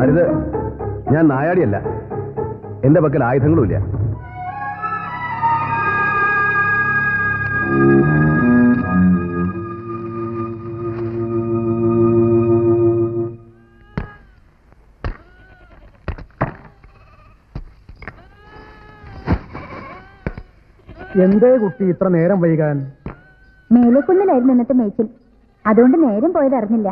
അരുത്, ഞാൻ നായാടിയല്ല. എന്റെ പക്കൽ ആയുധങ്ങളുമില്ല. എന്തേ കുട്ടി ഇത്ര നേരം വൈകാൻ? മേലേക്കുന്നിലായിരുന്നു ഇന്നത്തെ മേച്ചിൽ, അതുകൊണ്ട് നേരം പോയത് അറിഞ്ഞില്ല.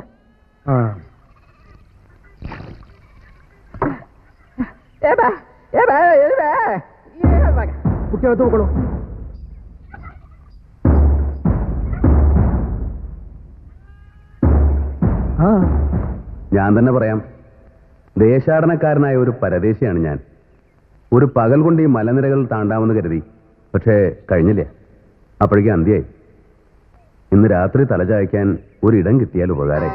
കുട്ടി അകത്ത് പോക്കോളൂ. ഞാൻ തന്നെ പറയാം, ദേശാടനക്കാരനായ ഒരു പരദേശിയാണ് ഞാൻ. ഒരു പകൽ കൊണ്ട് ഈ മലനിരകൾ താണ്ടാമെന്ന് കരുതി, പക്ഷേ കഴിഞ്ഞില്ല. അപ്പോഴേക്കും അന്ത്യയായി. ഇന്ന് രാത്രി തലചായ്ക്കാൻ ഒരിടം കിട്ടിയാൽ ഉപകാരമായി.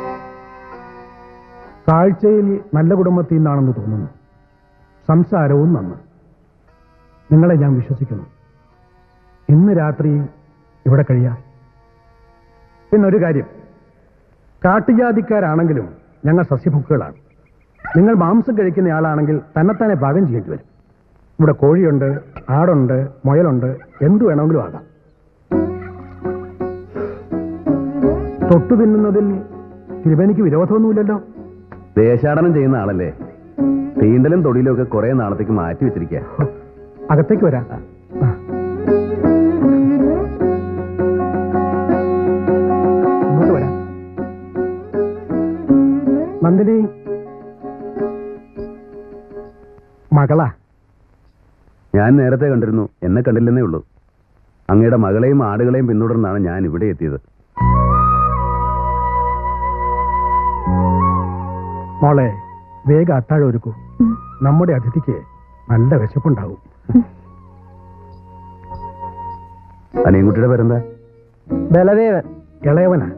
കാഴ്ചയിൽ നല്ല കുടുംബത്തിൽ നിന്നാണെന്ന് തോന്നുന്നു. സംസാരവും നന്ന്. നിങ്ങളെ ഞാൻ വിശ്വസിക്കുന്നു. ഇന്ന് രാത്രി ഇവിടെ കഴിയാം. പിന്നൊരു കാര്യം, കാട്ടുജാതിക്കാരാണെങ്കിലും ഞങ്ങൾ സസ്യഭുക്കുകളാണ്. നിങ്ങൾ മാംസം കഴിക്കുന്നയാളാണെങ്കിൽ തന്നെത്താനെ പാകം ചെയ്യേണ്ടി വരും. ഇവിടെ കോഴിയുണ്ട്, ആടുണ്ട്, മുയലുണ്ട്, എന്തു വേണമെങ്കിലും ആകാം. തൊട്ടു തിന്നുന്നതിൽ തിരുവേനിക്ക് വിരോധമൊന്നുമില്ലല്ലോ. ദേശാടനം ചെയ്യുന്ന ആളല്ലേ. തീണ്ടലും തൊടിയിലും ഒക്കെ കുറെ നാളത്തേക്ക് മാറ്റി വെച്ചിരിക്കുക. അകത്തേക്ക് വരാം. ഇങ്ങോട്ട് വരാം. നന്ദിനി മകളാ? ഞാൻ നേരത്തെ കണ്ടിരുന്നു, എന്നെ കണ്ടില്ലെന്നേ ഉള്ളൂ. അങ്ങയുടെ മകളെയും ആടുകളെയും പിന്തുടർന്നാണ് ഞാൻ ഇവിടെ എത്തിയത്. മോളെ, വേഗം അത്താഴം ഒരുക്കൂ. നമ്മുടെ അതിഥിക്ക് നല്ല വിശപ്പുണ്ടാവും. അനിയൻകുട്ടിയുടെ പേരെന്താ? ബലദേവൻ. ഇളയവനാ.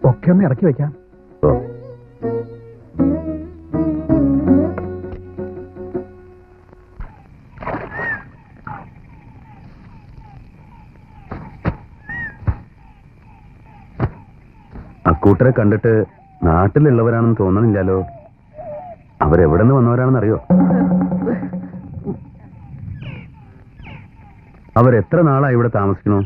ഒക്കെ ഒന്ന് ഇറക്കി വെക്കാം. അക്കൂട്ടരെ കണ്ടിട്ട് നാട്ടിലുള്ളവരാണെന്ന് തോന്നണില്ലല്ലോ. അവരെവിടെ നിന്ന് വന്നവരാണെന്നറിയോ? അവരെത്ര നാളായി ഇവിടെ താമസിക്കണോ?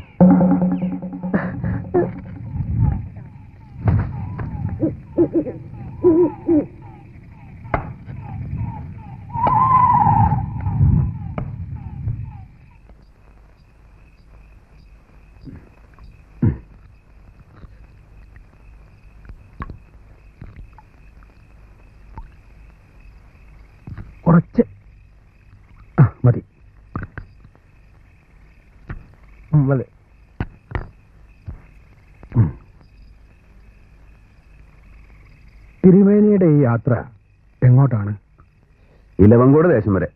കുറച്ച് മതി. മതി. തിരുമേനിയുടെ ഈ യാത്ര എങ്ങോട്ടാണ്? ഇലവങ്കോട് ദേശം വരെ.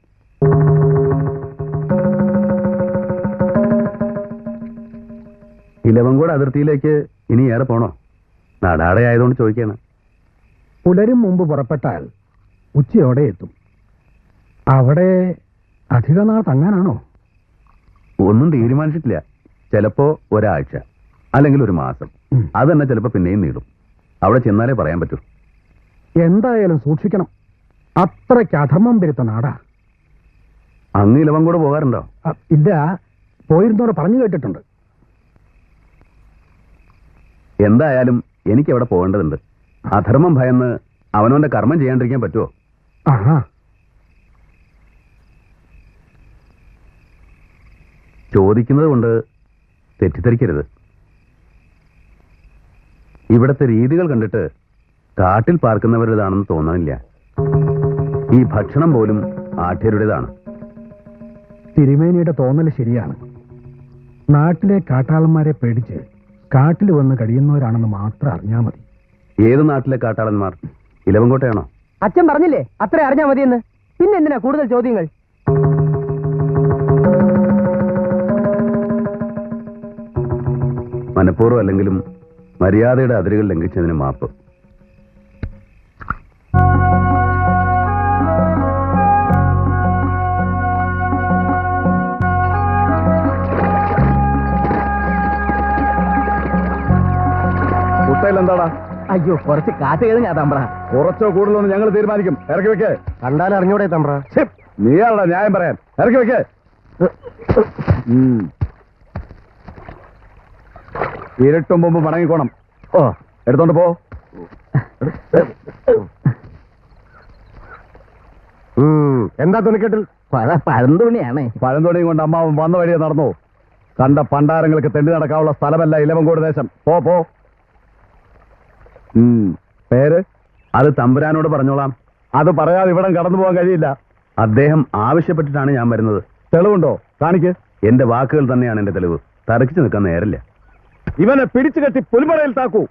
ഇലവങ്കോട് അതിർത്തിയിലേക്ക് ഇനി ഏറെ പോണോ? നാടാടയായതുകൊണ്ട് ചോദിക്കാണ്. പുലരും മുമ്പ് പുറപ്പെട്ടാൽ ഉച്ചയോടെ എത്തും. അവിടെ അധിക നാൾ തങ്ങാനാണോ? ഒന്നും തീരുമാനിച്ചിട്ടില്ല. ചിലപ്പോ ഒരാഴ്ച, അല്ലെങ്കിൽ ഒരു മാസം. അത് തന്നെ ചിലപ്പോ പിന്നെയും നീളും. അവിടെ ചെന്നാലേ പറയാൻ പറ്റൂ. എന്തായാലും സൂക്ഷിക്കണം. അത്രയ്ക്ക് അധർമ്മം പെരുത്ത നാടാ. അങ്ങ് ഇലവങ്കോട് പോകാറുണ്ടോ? ഇല്ല, പോയിരുന്നവർ പറഞ്ഞു കേട്ടിട്ടുണ്ട്. എന്തായാലും എനിക്ക് അവിടെ പോകേണ്ടതുണ്ട്. അധർമ്മം ഭയന്ന് അവനവന്റെ കർമ്മം ചെയ്യാണ്ടിരിക്കാൻ പറ്റുമോ? ആഹാ. ചോദിക്കുന്നത് കൊണ്ട് തെറ്റിദ്ധരിക്കരുത്. ഇവിടത്തെ രീതികൾ കണ്ടിട്ട് കാട്ടിൽ പാർക്കുന്നവരുടേതാണെന്ന് തോന്നണില്ല. ഈ ഭക്ഷണം പോലും ആഠ്യരുടേതാണ്. തിരുമേനിയുടെ തോന്നൽ ശരിയാണ്. നാട്ടിലെ കാട്ടാളന്മാരെ പേടിച്ച് കാട്ടിൽ വന്ന് കഴിയുന്നവരാണെന്ന് മാത്രം അറിഞ്ഞാൽ മതി. ഏത് നാട്ടിലെ കാട്ടാളന്മാർ? ഇലവങ്കോട്ടയാണോ? അച്ഛൻ പറഞ്ഞില്ലേ അത്ര അറിഞ്ഞാൽ മതിയെന്ന്. പിന്നെ എന്തിനാ കൂടുതൽ ചോദ്യങ്ങൾ? മനഃപൂർവ്വം അല്ലെങ്കിലും മര്യാദയുടെ അതിരുകൾ ലംഘിച്ചതിന് മാപ്പ്. മുട്ടയിൽ എന്താടാ? അയ്യോ കുറച്ച് കാറ്റ് കഴിഞ്ഞാ തമ്പ്ര. കുറച്ചോ കൂടുതലോ ഞങ്ങൾ തീരുമാനിക്കും. ഇറക്കി വെക്കേ. കണ്ടാൽ അറിഞ്ഞൂടെ തമ്പ്ര? നീയാണോ ന്യായം പറയാൻ? ഇറക്കി വെക്കേ. ഇരുട്ടും മുമ്പ് മടങ്ങിക്കോണം. ഓ, എടുത്തോണ്ട് പോ. എന്താ തുണിക്കെട്ടിൽ? പഴന്തുണിയാണേ. പഴന്തുണിയും കൊണ്ട് അമ്മാവൻ വന്ന വഴിയെ നടന്നു. കണ്ട പണ്ടാരങ്ങൾക്ക് തെണ്ടി നടക്കാനുള്ള സ്ഥലമല്ല ഇലവങ്കോട് ദേശം. പോ പോ. പേര്? അത് തമ്പുരാനോട് പറഞ്ഞോളാം. അത് പറയാതെ ഇവിടം കടന്നു പോകാൻ കഴിയില്ല. അദ്ദേഹം ആവശ്യപ്പെട്ടിട്ടാണ് ഞാൻ വരുന്നത്. തെളിവുണ്ടോ? കാണിക്ക്. എന്റെ വാക്കുകൾ തന്നെയാണ് എന്റെ തെളിവ്. തറക്കിച്ചു നിൽക്കാൻ നേരില്ല. ഇവനെ പിടിച്ചു കെട്ടി പുൽമടയിൽ താക്കൂ.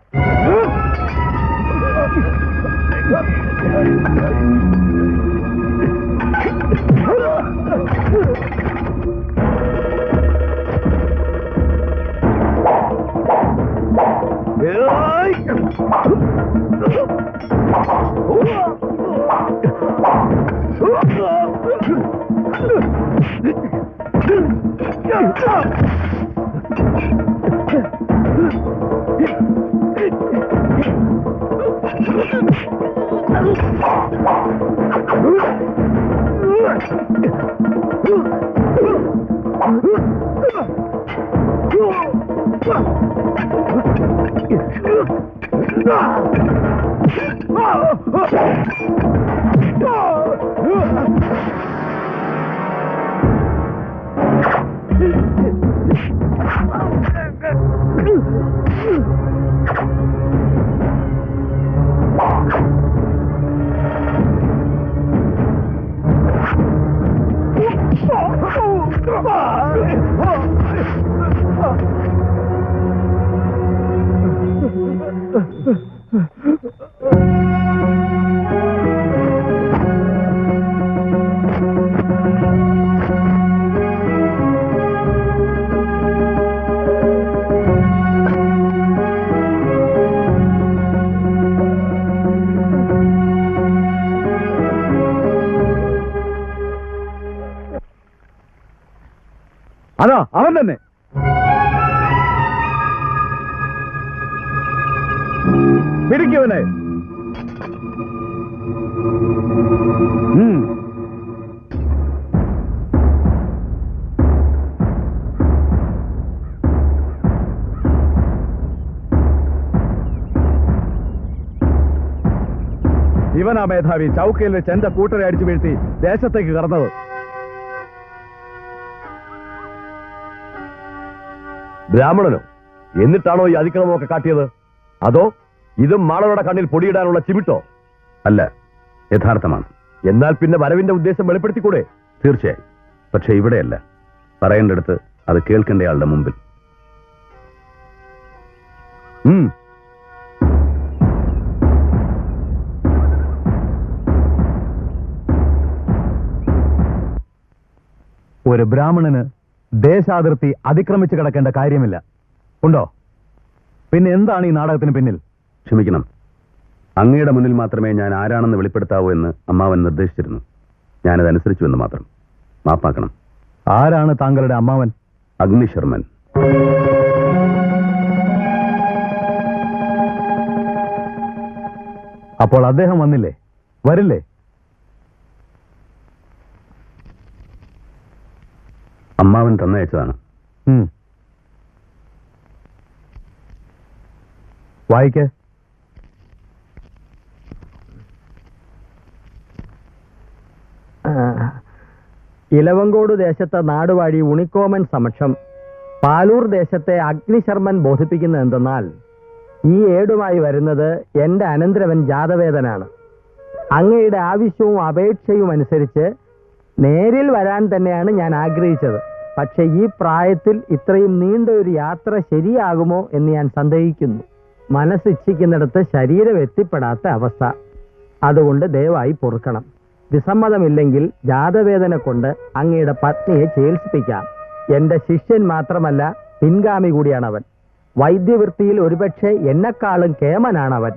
അതാ അവൻ തന്നെ. പിടിക്കവനെ. ഇവനാ മേധാവി ചൗക്കയിൽ വെച്ച് എന്റെ കൂട്ടരെ അടിച്ചു വീഴ്ത്തി ദേശത്തേക്ക് കടന്നത്. ബ്രാഹ്മണനോ? എന്നിട്ടാണോ ഈ അതിക്രമമൊക്കെ കാട്ടിയത്? അതോ ഇതും മാളവരുടെ കണ്ണിൽ പൊടിയിടാനുള്ള ചിമിട്ടോ? അല്ല, യഥാർത്ഥമാണ്. എന്നാൽ പിന്നെ വരവിന്റെ ഉദ്ദേശം വെളിപ്പെടുത്തിക്കൂടെ? തീർച്ചയായും. പക്ഷെ ഇവിടെയല്ല, പറയേണ്ടടുത്ത് അത് കേൾക്കേണ്ടയാളുടെ മുമ്പിൽ. ഒരു ബ്രാഹ്മണന് ദേശാതിർത്തി അതിക്രമിച്ചു കിടക്കേണ്ട കാര്യമില്ല. ഉണ്ടോ? പിന്നെ എന്താണ് ഈ നാടകത്തിന് പിന്നിൽ? ക്ഷമിക്കണം, അങ്ങയുടെ മുന്നിൽ മാത്രമേ ഞാൻ ആരാണെന്ന് വെളിപ്പെടുത്താവൂ എന്ന് അമ്മാവൻ നിർദ്ദേശിച്ചിരുന്നു. ഞാനതനുസരിച്ചു എന്ന് മാത്രം. മാപ്പാക്കണം. ആരാണ് താങ്കളുടെ അമ്മാവൻ? അഗ്നിശർമ്മൻ. അപ്പോൾ അദ്ദേഹം വന്നില്ലേ? വരില്ലേ? അമ്മാവൻ തന്നയച്ചതാണ്. വായിക്ക്. ഇലവങ്കോട് ദേശത്തെ നാടുവാഴി ഉണിക്കോമൻ സമക്ഷം പാലൂർ ദേശത്തെ അഗ്നിശർമ്മൻ ബോധിപ്പിക്കുന്ന എന്തെന്നാൽ, ഈ ഏടുമായി വരുന്നത് എന്റെ അനന്തരവൻ ജാതവേദനാണ്. അങ്ങയുടെ ആവശ്യവും അപേക്ഷയും അനുസരിച്ച് നേരിൽ വരാൻ തന്നെയാണ് ഞാൻ ആഗ്രഹിച്ചത്. പക്ഷെ ഈ പ്രായത്തിൽ ഇത്രയും നീണ്ട ഒരു യാത്ര ശരിയാകുമോ എന്ന് ഞാൻ സന്ദേഹിക്കുന്നു. മനസ്സിച്ഛിക്കുന്നിടത്ത് ശരീരം എത്തിപ്പെടാത്ത അവസ്ഥ. അതുകൊണ്ട് ദയവായി പൊറുക്കണം. വിസമ്മതമില്ലെങ്കിൽ ജാതവേദന കൊണ്ട് അങ്ങയുടെ പത്നിയെ ചികിത്സിപ്പിക്കാം. എന്റെ ശിഷ്യൻ മാത്രമല്ല, പിൻഗാമി കൂടിയാണവൻ. വൈദ്യവൃത്തിയിൽ ഒരുപക്ഷെ എന്നെക്കാളും കേമനാണവൻ.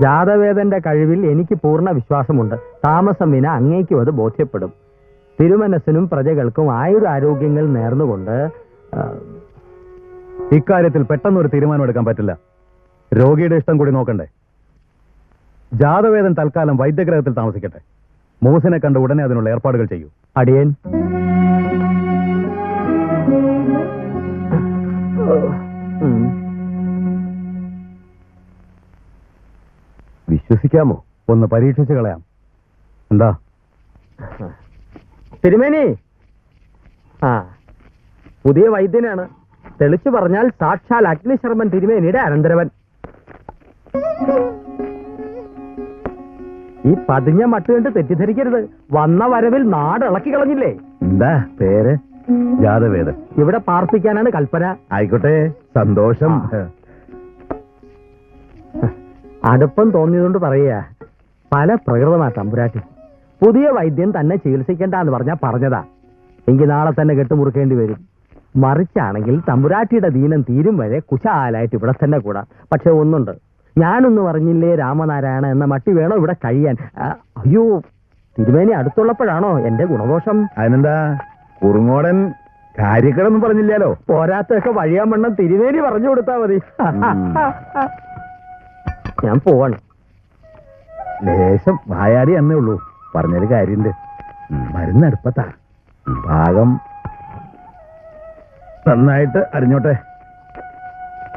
ജാതവേദന്റെ കഴിവിൽ എനിക്ക് പൂർണ്ണ വിശ്വാസമുണ്ട്. താമസം വിന അങ്ങേക്കും അത് ബോധ്യപ്പെടും. തിരുമനസ്സിനും പ്രജകൾക്കും ആയുരാരോഗ്യങ്ങൾ നേർന്നുകൊണ്ട് ഇക്കാര്യത്തിൽ പെട്ടെന്നൊരു തീരുമാനം എടുക്കാൻ പറ്റില്ല. രോഗിയുടെ ഇഷ്ടം കൂടി നോക്കണ്ടേ? ജാതവേദൻ തൽക്കാലം വൈദ്യഗ്രഹത്തിൽ താമസിക്കട്ടെ. മൂസിനെ കണ്ട് ഉടനെ അതിനുള്ള ഏർപ്പാടുകൾ ചെയ്യൂ. അടിയൻ. വിശ്വസിക്കാമോ? ഒന്ന് പരീക്ഷിച്ച് കളയാം. എന്താ? തിരുമേനി, പുതിയ വൈദ്യനാണ്. തെളിച്ചു പറഞ്ഞാൽ സാക്ഷാൽ അഗ്നിശർമ്മൻ തിരുമേനിയുടെ അനന്തരവൻ. ഈ പതിഞ്ഞ മട്ട് കണ്ട് തെറ്റിദ്ധരിക്കരുത്. വന്ന വരവിൽ നാട് ഇളക്കി കളഞ്ഞില്ലേ? എന്താ പേര്? ജാതവേദൻ. ഇവിടെ പാർപ്പിക്കാനാണ് കൽപ്പന. ആയിക്കോട്ടെ, സന്തോഷം. അടുപ്പം തോന്നിയതുകൊണ്ട് പറയുക. പല പ്രകൃതമാ തമ്പുരാട്ടി. പുതിയ വൈദ്യൻ തന്നെ ചികിത്സിക്കണ്ട എന്ന് പറഞ്ഞതാ. എങ്കിൽ നാളെ തന്നെ കെട്ടുമുറുക്കേണ്ടി വരും. മറിച്ചാണെങ്കിൽ തമ്പുരാട്ടിയുടെ ദീനം തീരും വരെ കുശാലായിട്ട് ഇവിടെ തന്നെ കൂടാ. പക്ഷെ ഒന്നുണ്ട്, ഞാനൊന്നും അറിഞ്ഞില്ലേ രാമനാരായണ എന്ന മട്ടി വേണോ ഇവിടെ കഴിയാൻ. അയ്യോ, തിരുമേനി അടുത്തുള്ളപ്പോഴാണോ എന്റെ ഗുണദോഷം? അതിനെന്താ, കുറുങ്ങോടൻ കാര്യങ്ങളൊന്നും പറഞ്ഞില്ലല്ലോ. പോരാത്തൊക്കെ വഴിയാൻ വണ്ണം തിരുമേനി പറഞ്ഞു കൊടുത്താ മതി. ഞാൻ പോവാണ്. ലേശം വായാടി എന്നേ ഉള്ളൂ. പറഞ്ഞൊരു കാര്യണ്ട്. മരുന്ന് അടുപ്പത്താ. പാകം നന്നായിട്ട് അറിഞ്ഞോട്ടെ.